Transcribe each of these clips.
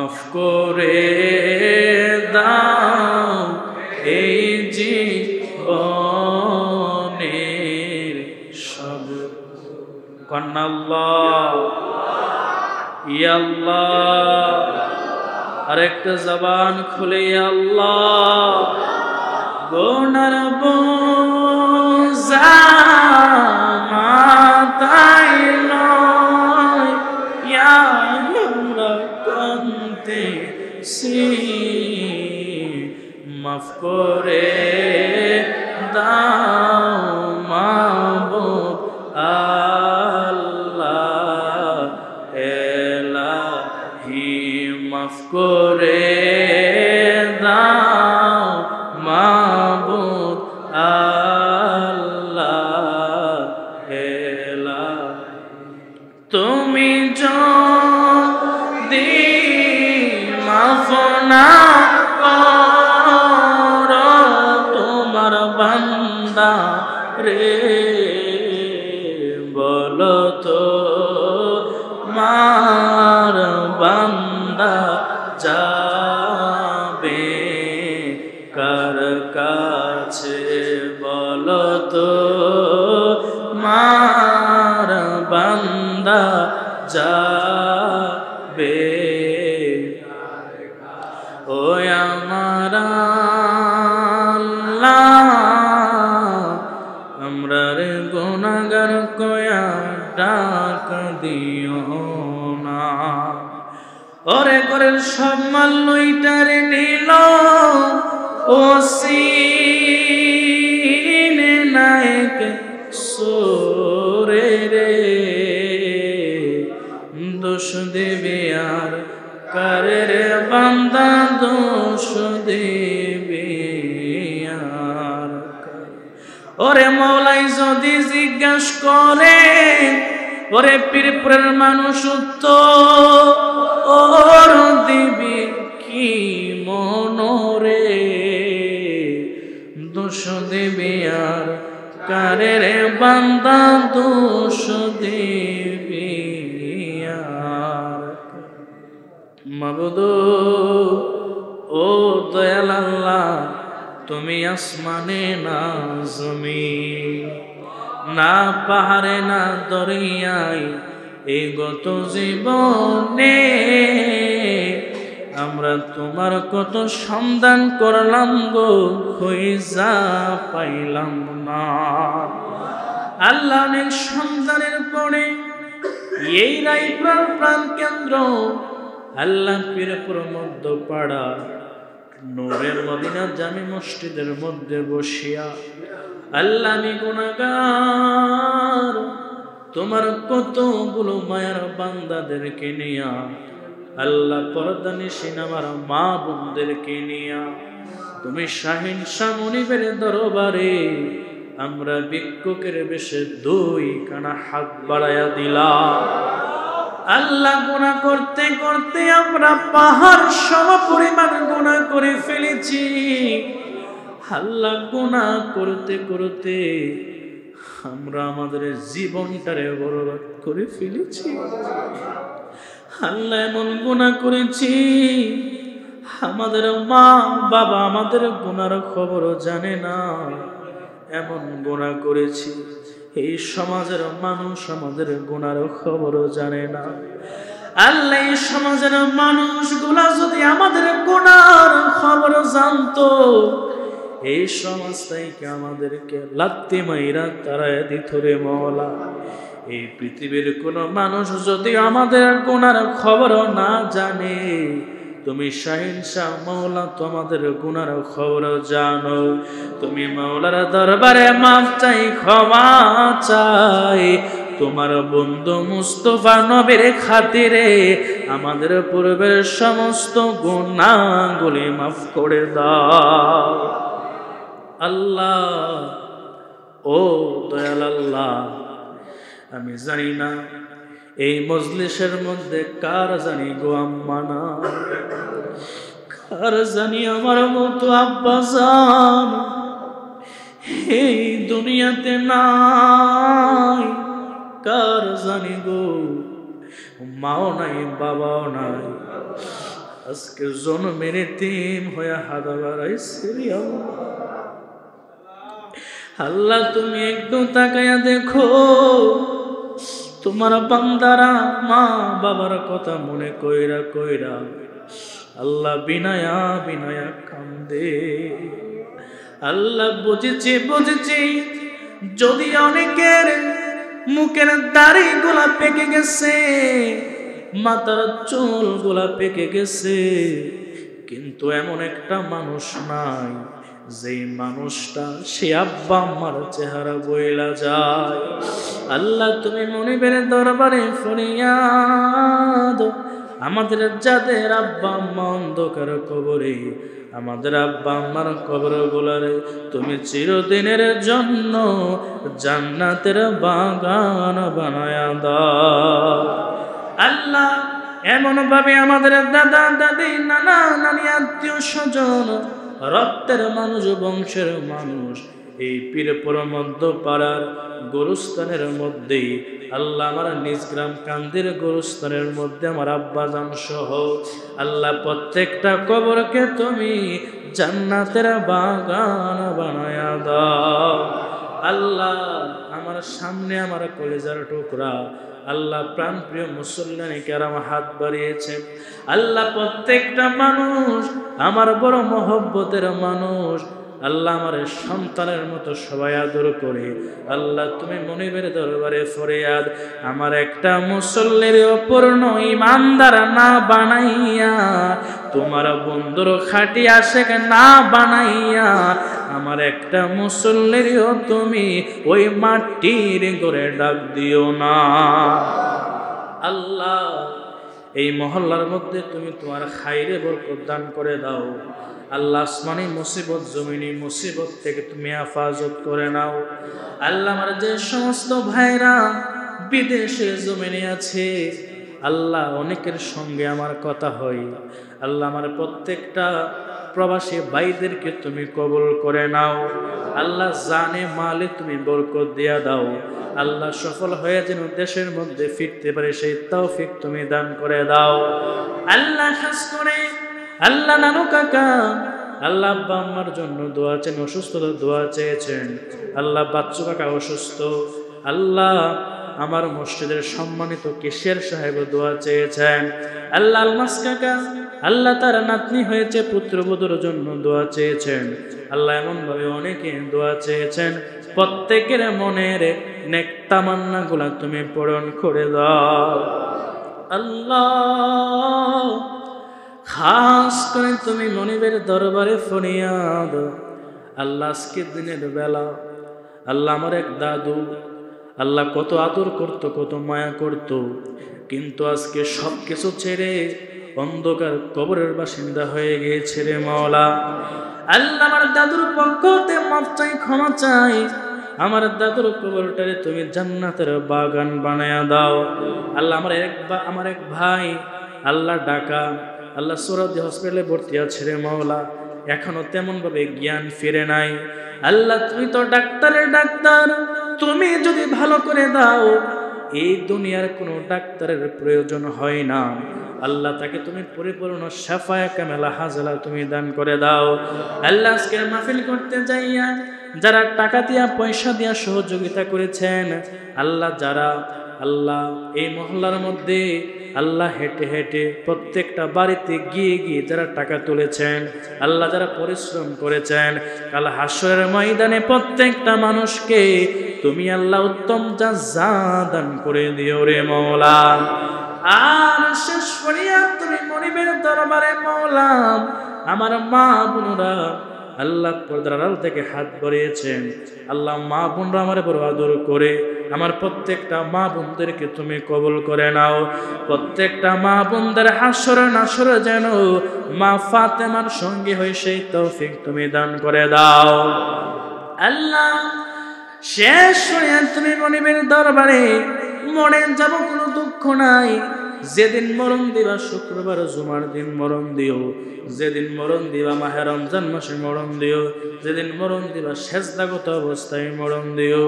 মাফ করে দাও এই জীবনের সব কন্যা আল্লাহ ইয়া আল্লাহ। আরেকটা জবান খুলে আল্লাহ গোনার বোঝা মাথায় লয় ইয়া আমরা কাঁদতেছি মাফ করে দাও মাবুদ আল্লাহ এলাহি মাফ করে দাও মাবুদ আল্লাহ এলাহি তুমি যদি মাফ না করো তোমার বান্দা রে বলো তো মার বান্দা যাবে কার কাছে বলো তো মার বান্দা যাবে ও আমার আল্লাহ আমরার গুনাহগার কয়া ডাক দিও না। ওরে করে সব মাল লইটারে নিল ও সিনে নায়ক সোরে রে দোষ দেবে আর কারে রে বান্দা দোষ দেবে আর ওরে মওলাই যদি জিজ্ঞাস করে ওরে পীরপুরের মানুষ উত্তর দিবি কি মনরে দোষ দেবে আর কারে রে বান্দা দোষ দেবে আর মাবুদ ও দয়াল আল্লাহ তুমি আসমানে না জমিন না পাহাড়ে না দরিয়ায় এই গত জীবনে আমরা তোমার কত সন্ধান করলাম গো খুঁজা পাইলাম না। আল্লাহ অনেক সন্ধানের পরে এই রায়পুরার প্রাণ কেন্দ্র আল্লাহ পীরপুর মধ্যপাড়া নূরের মদিনা জামি মসজিদের মধ্যে বসিয়া আল্লাহ আমি গুনাহগার তোমার কতগুলো মায়ের বান্দাদেরকে নিয়া আল্লাহ পর্দানিশীন আমার মা বোনদেরকে নিয়া তুমি শাহিন শাহ মুনিবের দরবারে আমরা ভিক্ষুকের বেশে দুই কানা হাত বাড়াইয়া দিলাম। আল্লাহ গুনাহ করতে করতে আমরা পাহাড় সম পরিমাণ গুনাহ করে ফেলেছি। আল্লাহ গুনাহ করতে করতে আমরা আমাদের জীবনটারে বরবাদ করে ফেলেছি। আল্লাহ এমন গুনাহ করেছি আমাদের মা বাবা আমাদের গুনার খবরও জানে না, এমন গুনাহ করেছি এই সমাজের মানুষ আমাদের গুনার খবরও জানে না। আল্লাহ এই সমাজের মানুষগুলা যদি আমাদের গুনার খবর জানতো এই সমাজ থেকে আমাদেরকে লাত্তি মাইরা তারায় দিত রে মওলা। এই পৃথিবীর কোন মানুষ যদি আমাদের গুনার খবর না জানে তুমি শাহিন শাহ মাওলা তোমাদের গুনার খবর জানো। তুমি মাওলার দরবারে মাফ চাই ক্ষমা চাই তোমার বন্ধু মুস্তাফা নবীর খাতিরে আমাদের পূর্বের সমস্ত গুনাহগুলি মাফ করে দাও আল্লাহ। ও দয়াল আল্লাহ আমি জানি না এই মজলিসের মধ্যে কার জানি গো আম্মা না, কার জানি আমার মতো আব্বা জান এই দুনিয়াতে নাই, কার জানি গো মাও নাই বাবাও নাই। আজকে জন্মের এতিম হয়ে হাদা বাড়াইছে আল্লাহ। তুমি একটু তাকায়া দেখো, তোমার বান্দারা মা বাবার কথা মনে কইরা কইরা আল্লাহ বিনায়া বিনায়া কান্দে। আল্লাহ বুঝেছি বুঝেছি, যদি অনেকের মুখের দাড়ি গুলা পেকে গেছে, মাথার চুল গুলা পেকে গেছে, কিন্তু এমন একটা মানুষ নাই যে মানুষটা সে আব্বা আম্মার চেহারা বইলা যায়। আল্লাহ তুমি মনিবের দরবারে ফরিয়াদ, আমাদের যাদের আব্বা আম্মা অন্ধকার কবরে, আমাদের আব্বা আম্মার কবর গুলারে তুমি চিরদিনের জন্য জান্নাতের বাগান বানায়া দাও। আল্লাহ এমন ভাবে আমাদের দাদা দাদি নানা নানি আত্মীয় স্বজন রক্তের মানুষ বংশের মানুষ এই পীরপুর মধ্যপাড়ার গোরস্থানের মধ্যে আল্লাহ আমার নিজ গ্রাম কান্দির গোরস্থানের মধ্যে আমার আব্বাজান সহ আল্লাহ প্রত্যেকটা কবরকে তুমি জান্নাতের বাগান বানায়া দাও। আল্লাহ আমার সামনে আমার কলেজার টুকরা আল্লাহ প্রাণ প্রিয় মুসল্লানি কেরাম হাত বাড়িয়েছেন। আল্লাহ প্রত্যেকটা মানুষ আমার বড় মহব্বতের মানুষ, আল্লাহ আমার সন্তানের মতো সবাই আদর করে। আল্লাহ তুমি মনিবের দরবারে ফরিয়াদ, আমার একটা মুসল্লির অপূর্ণ ইমানদার না বানাইয়া, তোমার বন্ধুর খাটি আশেক না বানাইয়া, আমার একটা মুসল্লিরও তুমি ওই মাটির ঘরে ডাক দিও না। আল্লাহ এই মহল্লার মধ্যে তুমি তোমার খাইরে বরকত দান করে দাও। আল্লাহ আসমানি মুসিবত জমিনি মুসিবত থেকে তুমি হেফাজত করে নাও। আল্লাহ আমার যে সমস্ত ভাইরা বিদেশে জমিনে আছে, আল্লাহ অনেকের সঙ্গে আমার কথা হয়, আল্লাহ আমার প্রত্যেকটা প্রবাসী ভাইদেরকে তুমি কবুল করে নাও। আল্লাহ জানে মালে তুমি বরকত দিয়া দাও। আল্লাহ সফল হয়ে যেন দেশের মধ্যে ফিরতে পারে সেই তৌফিক তুমি দান করে দাও। আল্লাহ খাস করে আল্লাহ নানু কাকা আল্লাহ আব্বা আম্মার জন্য দোয়া চেন, অসুস্থতার দোয়া চেয়েছেন। আল্লাহ বাচ্চু কাকা অসুস্থ, আল্লাহ আমার মসজিদের সম্মানিত কেশিয়ার সাহেব দোয়া চেয়েছেন। আল্লাহ আলমাস কাকা আল্লাহ তার নাতনি হয়েছে, পুত্রবধূর জন্য দোয়া চেয়েছেন। আল্লাহ এমন ভাবে অনেকে দোয়া চেয়েছেন, প্রত্যেকের মনের নেক তামান্না গুলা তুমি পূরণ করে দাও। আল্লাহ খাস করে তুমি মনিবের দরবারে ফরিয়াদ। আল্লাহ আজকের দিনের বেলা আল্লাহ আমার এক দাদু আল্লাহ কত আদর করত, কত মায়া করত, কিন্তু আজকে সব কিছু ছেড়ে অন্ধকার কবরের বাসিন্দা হয়ে গিয়েছে রে মাওলা। আল্লাহ আমার দাদুর পক্ষতে মাফ চাই, ক্ষমা চাই। আমার দাদুর কবরটারে তুমি জান্নাতের বাগান বানায়া দাও। আল্লাহ আমার এক ভাই আল্লাহ ঢাকা আল্লাহ সোহরাওয়ার্দী হসপিটালে ভর্তি আছে রে মাওলা, এখনো তেমন ভাবে জ্ঞান ফিরে নাই। আল্লাহ তুমি তো ডাক্তারের ডাক্তার, তুমি যদি ভালো করে দাও এই দুনিয়ার কোনো ডাক্তারের প্রয়োজন হয় না। আল্লাহ তাকে তুমি পরিপূর্ণ শাফায়ে কামেলা হাজলা তুমি দান করে দাও। আল্লাহ আজকে মাহফিল করতে যাইয়া যারা টাকা দিয়া পয়সা দিয়া সহযোগিতা করেছেন, আল্লাহ যারা আল্লাহ এই মহল্লার মধ্যে আল্লাহ হেঁটে হেঁটে প্রত্যেকটা বাড়িতে গিয়ে গিয়ে যারা টাকা তুলেছেন, আল্লাহ যারা পরিশ্রম করেছেন, কাল হাসরের ময়দানে প্রত্যেকটা মানুষকে তুমি আল্লাহ উত্তম জাযা দান করে দিও রে মাওলা। আর শেষ ফরিয়াদ তুমি মনিবের দরবারে মাওলা, আমার মা বোনরা আল্লাহ পর্দার আড়াল থেকে হাত বাড়িয়েছেন, আল্লাহ মা বোনরা আমার বড় আদর করে, আমার প্রত্যেকটা মা বোনদেরকে তুমি কবুল করে নাও। প্রত্যেকটা মা বোনদের হাসরে নাসরে যেন মা ফাতেমার সঙ্গে হয়ে সেই তৌফিক তুমি দান করে দাও। আল্লাহ শেষ ফরিয়াদ তুমি মনিবের দরবারে, মনে যাব কোনো দুঃখ নাই। যেদিন মরণ দিবা শুক্রবার জুমার দিন মরণ দিও, যেদিন মরণ দিবা মাহে রমজান মাসে মরণ দিও, যেদিন মরণ দিবা সেজদাগত অবস্থায় মরণ দিও।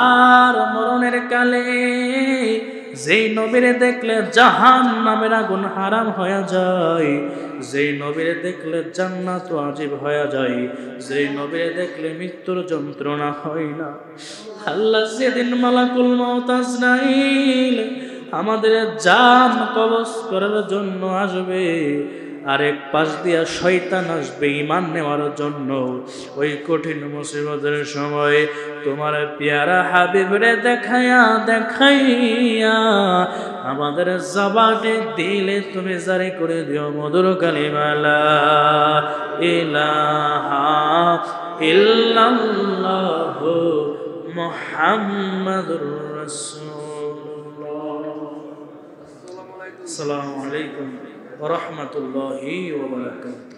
আর মরণের কালে যেই নবীরে দেখলে জাহান্নামের আগুন হারাম হয়ে যায়, যেই নবীরে দেখলে জান্নাত ওয়াজিব হয়ে যায়, যেই নবীরে দেখলে মৃত্যুর যন্ত্রণা হয় না। আল্লাহ যেদিন মালাকুল মউত আজরাইল আমাদের জান কবজ করার জন্য আসবে, আরেক পাশ দিয়া শয়তান আসবে ঈমান নেওয়ার জন্য, ওই কঠিন মুসিবতের সময় তোমার পেয়ারা হাবিবরে দেখাইয়া দেখাইয়া আমাদের জবানে দিলে তুমি জারি করে দিও মধুর কালিমা লা ইলাহা ইল্লাল্লাহু মুহাম্মাদুর রাসূলুল্লাহ। আসসালামু আলাইকুম ওয়া রাহমাতুল্লাহি ওয়া বারাকাতুহু।